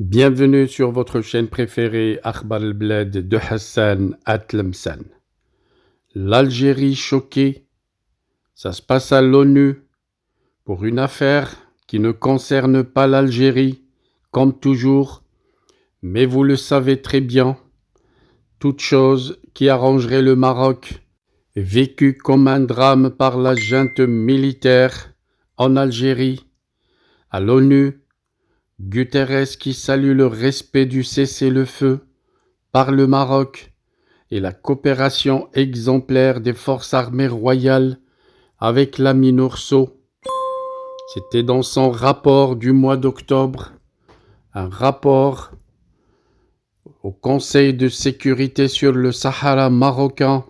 Bienvenue sur votre chaîne préférée Akhbar al-Bled de Hassan Atlemsan. L'Algérie choquée, ça se passe à l'ONU pour une affaire qui ne concerne pas l'Algérie, comme toujours, mais vous le savez très bien, toute chose qui arrangerait le Maroc est vécue comme un drame par la junte militaire en Algérie. À l'ONU, Guterres qui salue le respect du cessez-le-feu par le Maroc et la coopération exemplaire des forces armées royales avec la MINURSO. C'était dans son rapport du mois d'octobre, un rapport au Conseil de sécurité sur le Sahara marocain,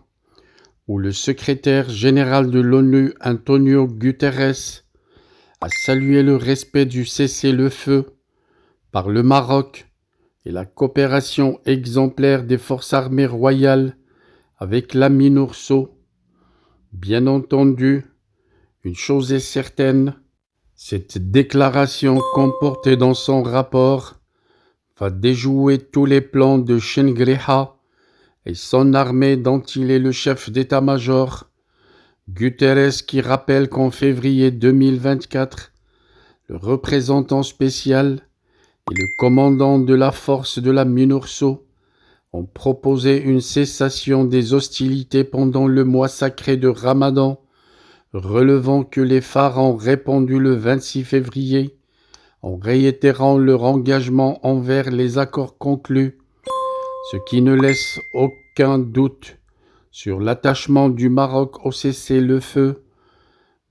où le secrétaire général de l'ONU, Antonio Guterres, a salué le respect du cessez-le-feu par le Maroc et la coopération exemplaire des forces armées royales avec la MINURSO. Bien entendu, une chose est certaine, cette déclaration comportée dans son rapport va déjouer tous les plans de Chengriha et son armée dont il est le chef d'état-major. Guterres qui rappelle qu'en février 2024, le représentant spécial et le commandant de la force de la MINURSO ont proposé une cessation des hostilités pendant le mois sacré de Ramadan, relevant que les phares ont répondu le 26 février en réitérant leur engagement envers les accords conclus, ce qui ne laisse aucun doute sur l'attachement du Maroc au cessez-le-feu,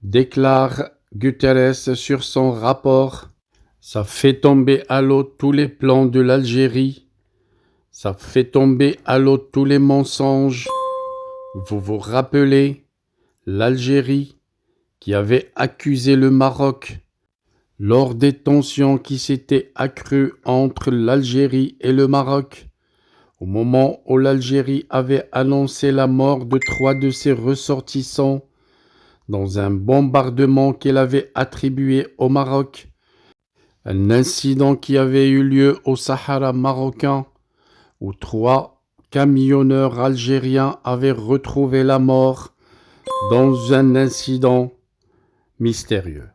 déclare Guterres sur son rapport. Ça fait tomber à l'eau tous les plans de l'Algérie, ça fait tomber à l'eau tous les mensonges. Vous vous rappelez, l'Algérie qui avait accusé le Maroc lors des tensions qui s'étaient accrues entre l'Algérie et le Maroc, au moment où l'Algérie avait annoncé la mort de 3 de ses ressortissants dans un bombardement qu'elle avait attribué au Maroc, un incident qui avait eu lieu au Sahara marocain où 3 camionneurs algériens avaient retrouvé la mort dans un incident mystérieux.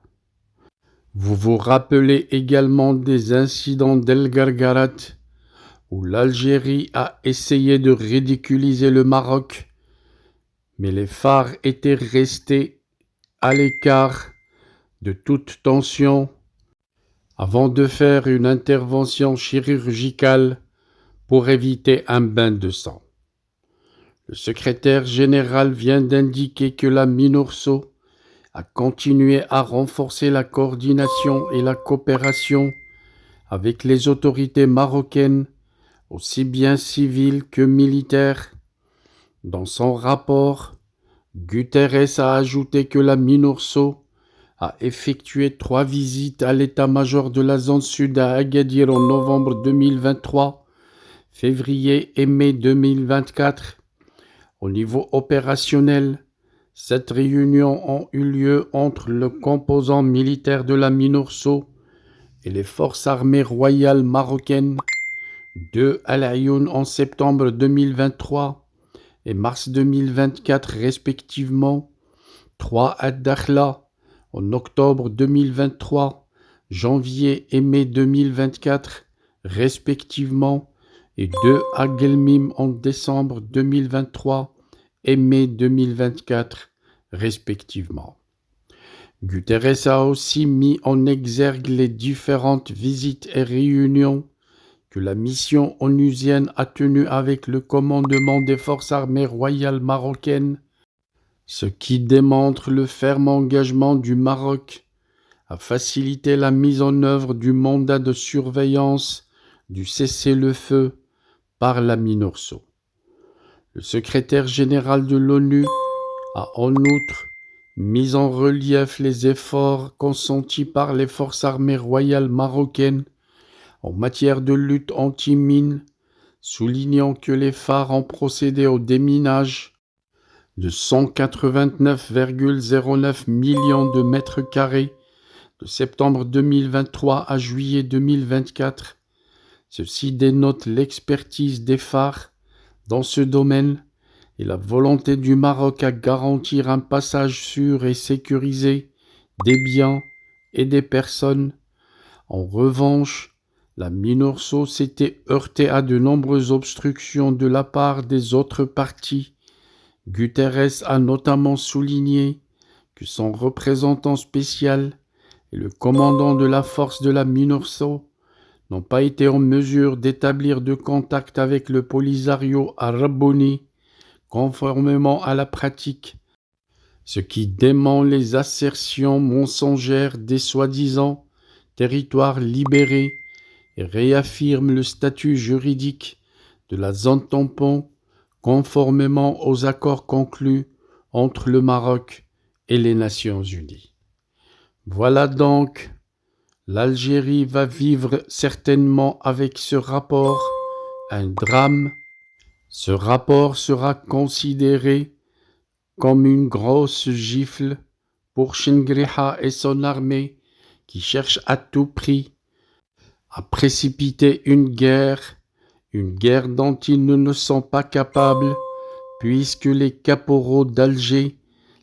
Vous vous rappelez également des incidents d'El Gargarat où l'Algérie a essayé de ridiculiser le Maroc, mais les phares étaient restés à l'écart de toute tension avant de faire une intervention chirurgicale pour éviter un bain de sang. Le secrétaire général vient d'indiquer que la MINURSO a continué à renforcer la coordination et la coopération avec les autorités marocaines, aussi bien civiles que militaires. Dans son rapport, Guterres a ajouté que la MINURSO a effectué 3 visites à l'état-major de la zone sud à Agadir en novembre 2023, février et mai 2024. Au niveau opérationnel, 7 réunions ont eu lieu entre le composant militaire de la MINURSO et les forces armées royales marocaines, 2 à l'Aïoun en septembre 2023 et mars 2024 respectivement, 3 à Dakhla en octobre 2023, janvier et mai 2024 respectivement, et 2 à Guelmim en décembre 2023 et mai 2024 respectivement. Guterres a aussi mis en exergue les différentes visites et réunions que la mission onusienne a tenues avec le commandement des forces armées royales marocaines, ce qui démontre le ferme engagement du Maroc à faciliter la mise en œuvre du mandat de surveillance du cessez-le-feu par la MINURSO. Le secrétaire général de l'ONU a en outre mis en relief les efforts consentis par les forces armées royales marocaines en matière de lutte anti-mine, soulignant que les phares ont procédé au déminage de 189,09 millions de mètres carrés de septembre 2023 à juillet 2024, Ceci dénote l'expertise des phares dans ce domaine et la volonté du Maroc à garantir un passage sûr et sécurisé des biens et des personnes. En revanche, la MINURSO s'était heurtée à de nombreuses obstructions de la part des autres parties. Guterres a notamment souligné que son représentant spécial et le commandant de la force de la MINURSO n'ont pas été en mesure d'établir de contact avec le Polisario à Raboni, conformément à la pratique, ce qui dément les assertions mensongères des soi-disant territoires libérés et réaffirme le statut juridique de la zone tampon conformément aux accords conclus entre le Maroc et les Nations Unies. Voilà donc, l'Algérie va vivre certainement avec ce rapport un drame. Ce rapport sera considéré comme une grosse gifle pour Chingriha et son armée qui cherchent à tout prix à précipiter une guerre dont ils ne sont pas capables, puisque les caporaux d'Alger,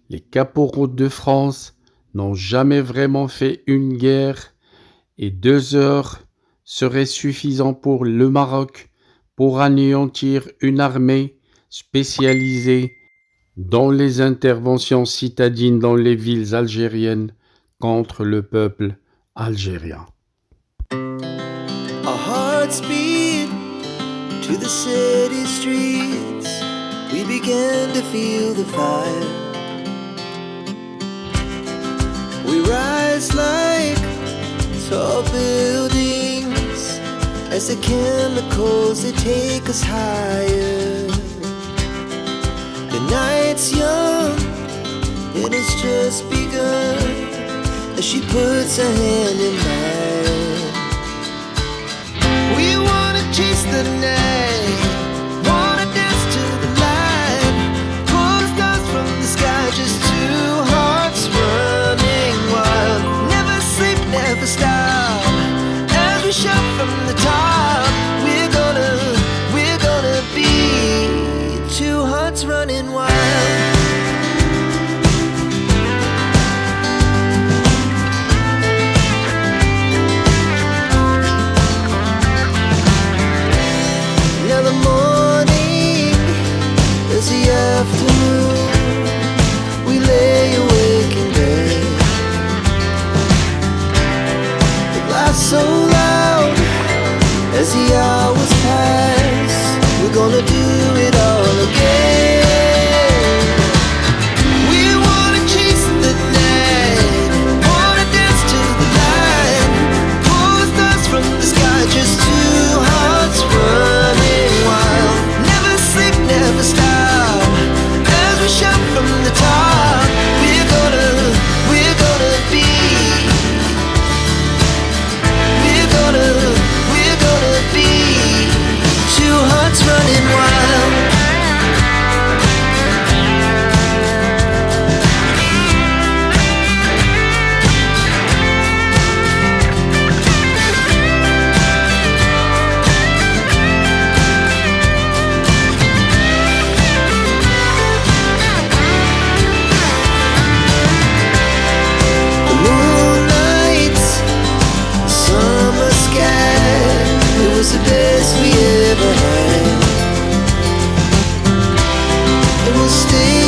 les caporaux de France n'ont jamais vraiment fait une guerre, et 2 heures seraient suffisants pour le Maroc pour anéantir une armée spécialisée dans les interventions citadines dans les villes algériennes contre le peuple algérien. Our hearts beat to the city streets. We began to feel the fire. We rise like tall buildings as the chemicals they take us higher. The night's young and it's just begun as she puts her hand in mine. We wanna chase the night, wanna dance to the light, pull the stars from the sky, just two hearts running wild. Never sleep, never stop, as we shout from the top. We're gonna be two hearts running wild. The afternoon, we lay awake in bed. The laughs so loud as the hours pass. We're gonna do it all again. We wanna chase the night, wanna dance to the light, pull the stars from the sky, just two hearts running wild. Never sleep, never stop. Shout from the top, we're gonna be, we're gonna be two hearts running wild. Was the best we ever had. It will stay